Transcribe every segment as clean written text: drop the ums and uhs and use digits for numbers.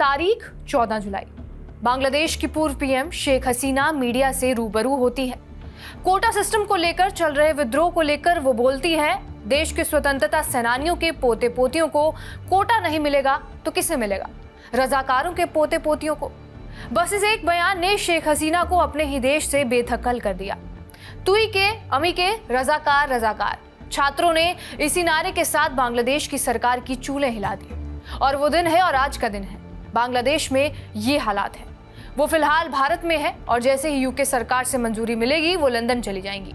तारीख 14 जुलाई। बांग्लादेश की पूर्व पीएम शेख हसीना मीडिया से रूबरू होती है। कोटा सिस्टम को लेकर चल रहे विद्रोह को लेकर वो बोलती है, देश के स्वतंत्रता सेनानियों के पोते पोतियों को कोटा नहीं मिलेगा तो किसे मिलेगा? रजाकारों के पोते पोतियों को। बस इस एक बयान ने शेख हसीना को अपने ही देश से बेदखल कर दिया। तुई के अमी के रजाकार रजाकार छात्रों ने इसी नारे के साथ बांग्लादेश की सरकार की चूल्हे हिला दी। और वो दिन है और आज का दिन है। बांग्लादेश में ये हालात है। वो फिलहाल भारत में है और जैसे ही यूके सरकार से मंजूरी मिलेगी वो लंदन चली जाएंगी।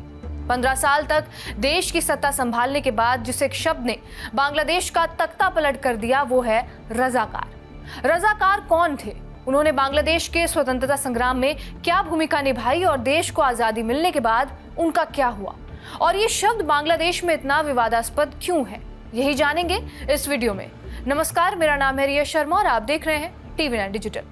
15 साल तक देश की सत्ता संभालने के बाद जिस एक शब्द ने बांग्लादेश का तख्ता पलट कर दिया वो है रजाकार। रजाकार कौन थे? उन्होंने बांग्लादेश के स्वतंत्रता संग्राम में क्या भूमिका निभाई और देश को आजादी मिलने के बाद उनका क्या हुआ? और ये शब्द बांग्लादेश में इतना विवादास्पद क्यों है, यही जानेंगे इस वीडियो में। नमस्कार, मेरा नाम है रिया शर्मा और आप देख रहे हैं TV9 डिजिटल।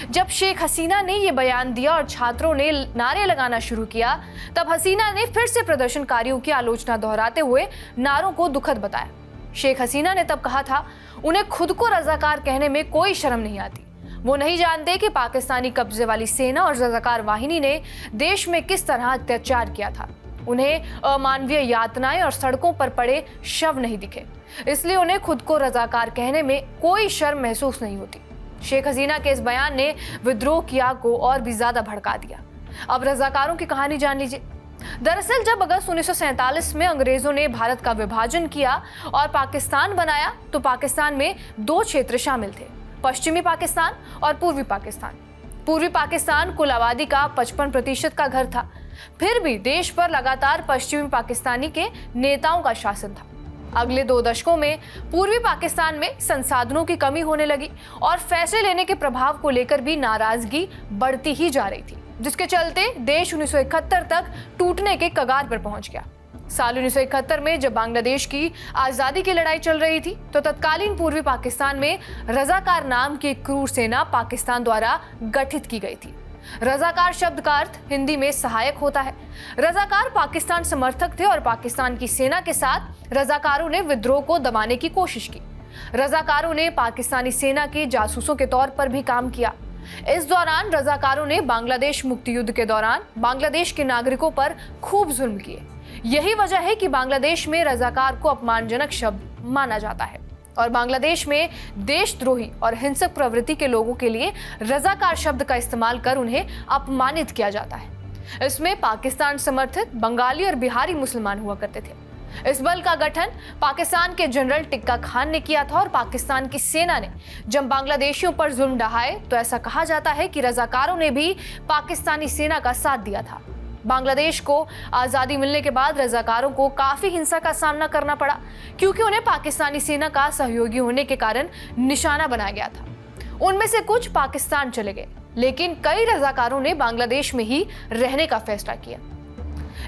जब शेख हसीना ने ये बयान दिया और छात्रों ने नारे लगाना शुरू किया, तब हसीना ने फिर से प्रदर्शनकारियों की आलोचना दोहराते हुए नारों को दुखद बताया। शेख हसीना ने तब कहा था, उन्हें खुद को रजाकार कहने में कोई शर्म नहीं आती। वो नहीं जानते कि पाकिस्तानी कब्जे वाली सेना और रजाकार वाहिनी ने देश में किस तरह अत्याचार किया था। उन्हें अमानवीय यातनाएं और सड़कों पर पड़े शव नहीं दिखे, इसलिए उन्हें खुद को रजाकार कहने में कोई शर्म महसूस नहीं होती। शेख हसीना के इस बयान ने विद्रोह की आग को और भी ज्यादा भड़का दिया। अब रजाकारों की कहानी जान लीजिए। दरअसल जब अगस्त 1947 में अंग्रेजों ने भारत का विभाजन किया और पाकिस्तान बनाया तो पाकिस्तान में दो क्षेत्र शामिल थे, पश्चिमी पाकिस्तान और पूर्वी पाकिस्तान। पूर्वी पाकिस्तान कुल आबादी का 55% का घर था। फिर भी देश पर लगातार पश्चिमी पाकिस्तानी के नेताओं का शासन था। अगले 2 दशकों में पूर्वी पाकिस्तान में संसाधनों की कमी होने लगी और फैसले लेने के प्रभाव को लेकर भी नाराजगी बढ़ती ही जा रही थी, जिसके चलते देश 1971 तक टूटने के कगार पर पहुंच गया। साल 1971 में जब बांग्लादेश की आजादी की लड़ाई चल रही थी तो तत्कालीन पूर्वी पाकिस्तान में रजाकार नाम की एक क्रूर सेना पाकिस्तान द्वारा गठित की गई थी। रजाकार शब्द का अर्थ हिंदी में सहायक होता है। रजाकार पाकिस्तान समर्थक थे और पाकिस्तान की सेना के साथ रजाकारों ने विद्रोह को दबाने की कोशिश की। रजाकारों ने पाकिस्तानी सेना के जासूसों के तौर पर भी काम किया। इस दौरान रजाकारों ने बांग्लादेश मुक्ति युद्ध के दौरान बांग्लादेश के नागरिकों पर खूब जुल्म किए। यही वजह है कि बांग्लादेश में रजाकार को अपमानजनक शब्द माना जाता है और बांग्लादेश में देशद्रोही और हिंसक प्रवृत्ति के लोगों के लिए रजाकार शब्द का इस्तेमाल कर उन्हें अपमानित किया जाता है। इसमें पाकिस्तान समर्थित बंगाली और बिहारी मुसलमान हुआ करते थे। इस बल का गठन पाकिस्तान के जनरल टिक्का खान ने किया था और पाकिस्तान की सेना ने जब बांग्लादेशियों पर जुल्म ढहाए तो ऐसा कहा जाता है कि रजाकारों ने भी पाकिस्तानी सेना का साथ दिया था। बांग्लादेश को आज़ादी मिलने के बाद रजाकारों को काफ़ी हिंसा का सामना करना पड़ा, क्योंकि उन्हें पाकिस्तानी सेना का सहयोगी होने के कारण निशाना बनाया गया था। उनमें से कुछ पाकिस्तान चले गए, लेकिन कई रजाकारों ने बांग्लादेश में ही रहने का फैसला किया।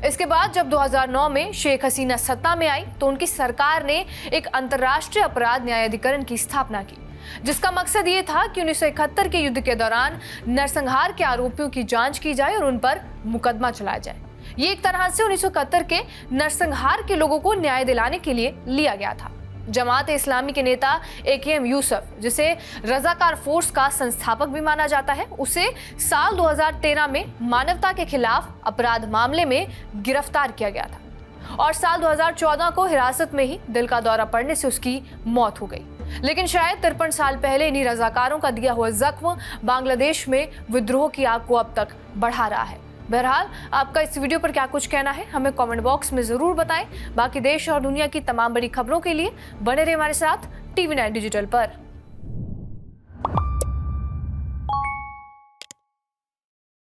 इसके बाद जब 2009 में शेख हसीना सत्ता में आई तो उनकी सरकार ने एक अंतर्राष्ट्रीय अपराध न्यायाधिकरण की स्थापना की, जिसका मकसद ये था कि 1971 के युद्ध के दौरान नरसंहार के आरोपियों की जांच की जाए और उन पर मुकदमा चलाया जाए। ये एक तरह से 1971 के नरसंहार के लोगों को न्याय दिलाने के लिए लिया गया था। जमात इस्लामी के नेता AKM यूसुफ, जिसे रजाकार फोर्स का संस्थापक भी माना जाता है, उसे साल 2013 में मानवता के खिलाफ अपराध मामले में गिरफ्तार किया गया था और साल 2014 को हिरासत में ही दिल का दौरा पड़ने से उसकी मौत हो गई। लेकिन शायद 53 साल पहले इन्हीं रजाकारों का दिया हुआ जख्म बांग्लादेश में विद्रोह की आग को अब तक बढ़ा रहा है। बहरहाल, आपका इस वीडियो पर क्या कुछ कहना है हमें कमेंट बॉक्स में जरूर बताएं। बाकी देश और दुनिया की तमाम बड़ी खबरों के लिए बने रहिए हमारे साथ TV9 डिजिटल पर।